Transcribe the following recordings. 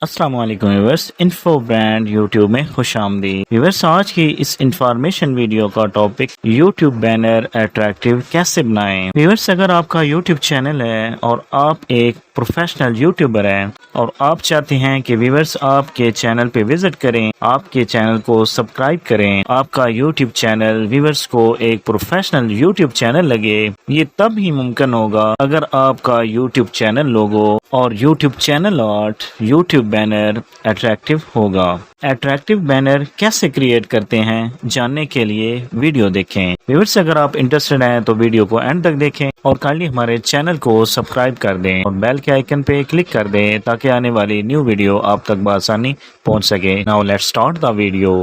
السلام علیکم viewers, info brand YouTube میں خوش آمدید ویورس۔ آج کی اس انفارمیشن ویڈیو کا ٹاپک یوٹیوب بینر اٹریکٹیو کیسے بنائیں۔ ویورس، اگر آپ کا یوٹیوب چینل ہے اور آپ ایک پروفیشنل یوٹیوبر ہیں اور آپ چاہتے ہیں کہ ویورس آپ کے چینل پہ وزٹ کریں، آپ کے چینل کو سبسکرائب کریں، آپ کا یوٹیوب چینل ویورس کو ایک پروفیشنل یوٹیوب چینل لگے، یہ تب ہی ممکن ہوگا اگر آپ کا یوٹیوب چینل لوگو اور YouTube channel art, YouTube banner attractive ہوگا۔ اٹریکٹیو بینر کیسے کریٹ کرتے ہیں جاننے کے لیے ویڈیو دیکھیں۔ ویورس، اگر آپ انٹرسٹڈ ہیں تو ویڈیو کو اینڈ تک دیکھیں اور کائنڈلی ہمارے چینل کو سبسکرائب کر دیں اور بیل کے آئیکن پہ کلک کر دیں تاکہ آنے والی نیو ویڈیو آپ تک بآسانی پہنچ سکے۔ Now let's start the video.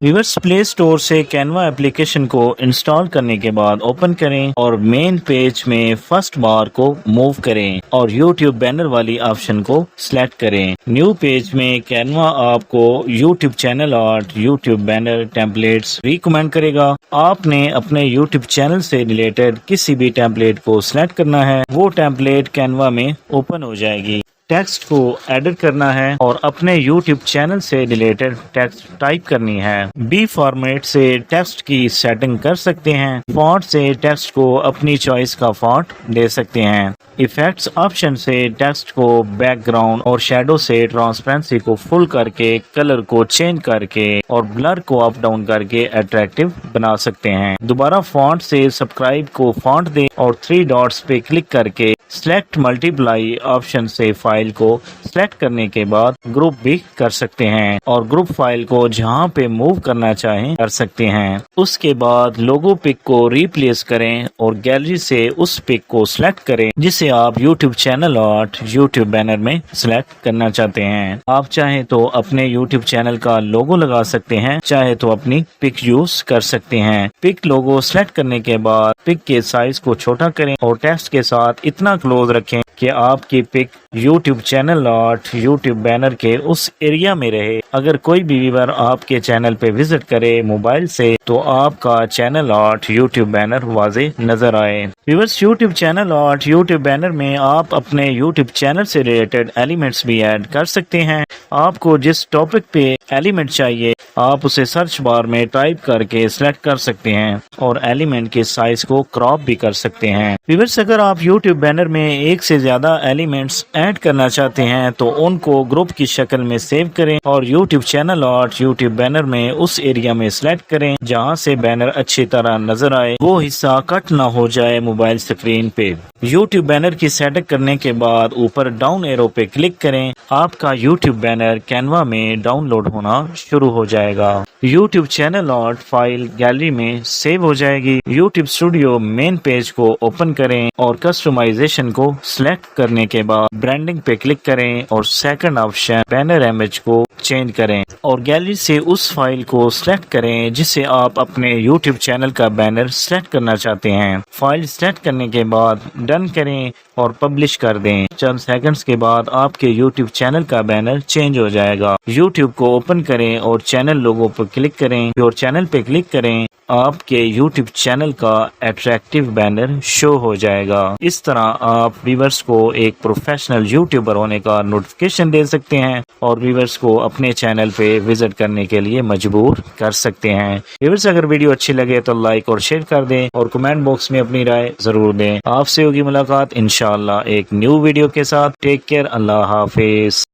Viewers, play store سے کینوا اپلیکیشن کو انسٹال کرنے کے بعد اوپن کریں اور مین پیج میں فرسٹ بار کو موو کریں اور یوٹیوب بینر والی آپشن کو سلیکٹ کریں۔ نیو پیج میں کینوا آپ کو YouTube channel art, YouTube banner templates recommend کرے گا۔ آپ نے اپنے یوٹیوب چینل سے ریلیٹڈ کسی بھی ٹیمپلیٹ کو سلیکٹ کرنا ہے، وہ ٹیمپلیٹ کینوا میں اوپن ہو جائے گی۔ ٹیکسٹ کو ایڈٹ کرنا ہے اور اپنے یوٹیوب چینل سے ریلیٹڈ ٹیکسٹ ٹائپ کرنی ہے۔ بی فارمیٹ سے ٹیکسٹ کی سیٹنگ کر سکتے ہیں۔ فونٹ سے ٹیکسٹ کو اپنی چوائس کا فونٹ دے سکتے ہیں۔ ایفیکٹس آپشن سے ٹیکسٹ کو بیک گراؤنڈ اور شیڈو سے ٹرانسپیرنسی کو فل کر کے، کلر کو چینج کر کے اور بلر کو اپ ڈاؤن کر کے اٹریکٹیو بنا سکتے ہیں۔ دوبارہ فونٹ سے سبسکرائب کو فونٹ دیں اور 3 ڈاٹس پہ کلک کر کے سلیکٹ ملٹیپلائی آپشن سے فائل کو سلیکٹ کرنے کے بعد گروپ بھی کر سکتے ہیں اور گروپ فائل کو جہاں پہ موو کرنا چاہیں کر سکتے ہیں۔ اس کے بعد لوگو پک کو ریپلیس کریں اور گیلری سے اس پک کو سلیکٹ کریں جسے آپ YouTube channel art, YouTube banner میں سلیکٹ کرنا چاہتے ہیں۔ آپ چاہیں تو اپنے یوٹیوب چینل کا لوگو لگا سکتے ہیں، چاہے تو اپنی پک یوز کر سکتے ہیں۔ پک لوگو سلیکٹ کرنے کے بعد پک کے سائز کو چھوٹا کریں اور ٹیکسٹ کے ساتھ اتنا کلوز رکھیں کہ آپ کی pic YouTube channel art, YouTube banner کے اس ایریا میں رہے۔ اگر کوئی بھی ویور آپ کے چینل پہ وزٹ کرے موبائل سے تو آپ کا چینل آرٹ، یوٹیوب بینر واضح نظر آئے۔ Viewers, YouTube channel art, YouTube banner میں آپ اپنے یوٹیوب چینل سے ریلیٹڈ ایلیمنٹس بھی ایڈ کر سکتے ہیں۔ آپ کو جس ٹاپک پہ ایلیمنٹ چاہیے آپ اسے سرچ بار میں ٹائپ کر کے سلیکٹ کر سکتے ہیں اور ایلیمنٹ کے سائز کو کراپ بھی کر سکتے ہیں۔ ویورس، اگر آپ یوٹیوب بینر میں ایک سے زیادہ ایلیمنٹس ایڈ کرنا چاہتے ہیں تو ان کو گروپ کی شکل میں سیو کریں اور YouTube channel art, YouTube banner میں اس ایریا میں سلیکٹ کریں جہاں سے بینر اچھی طرح نظر آئے، وہ حصہ کٹ نہ ہو جائے موبائل اسکرین پہ۔ یوٹیوب بینر کی سیٹنگ کرنے کے بعد اوپر ڈاؤن ایرو پہ کلک کریں، آپ کا یوٹیوب بینر کینوا میں ڈاؤن لوڈ ہونا شروع ہو جائے گا۔ YouTube channel art file gallery میں سیو ہو جائے گی۔ یوٹیوب اسٹوڈیو مین پیج کو اوپن کریں اور کسٹمائزیشن کو سلیکٹ کرنے کے بعد برانڈنگ پہ کلک کریں اور سیکنڈ آپشن بینر امیج کو چینج کریں اور گیلری سے اس فائل کو سلیکٹ کریں جسے آپ اپنے یوٹیوب چینل کا بینر سلیکٹ کرنا چاہتے ہیں۔ فائل سلیکٹ کرنے کے بعد ڈن کریں اور پبلش کر دیں۔ چند سیکنڈز کے بعد آپ کے یوٹیوب چینل کا بینر چینج ہو جائے گا۔ یوٹیوب کو اوپن کریں اور چینل لوگو پر کلک کریں اور چینل پہ کلک کریں، آپ کے یوٹیوب چینل کا اٹریکٹیو بینر شو ہو جائے گا۔ اس طرح آپ ویورز کو ایک پروفیشنل یوٹیوبر ہونے کا نوٹیفیکیشن دے سکتے ہیں اور ویورز کو اپنے چینل پہ وزٹ کرنے کے لیے مجبور کر سکتے ہیں۔ ویورز، اگر ویڈیو اچھی لگے تو لائک اور شیئر کر دیں اور کمنٹ باکس میں اپنی رائے ضرور دیں۔ آپ سے ہوگی ملاقات انشاءاللہ ایک نیو ویڈیو کے ساتھ۔ ٹیک کیئر، اللہ حافظ۔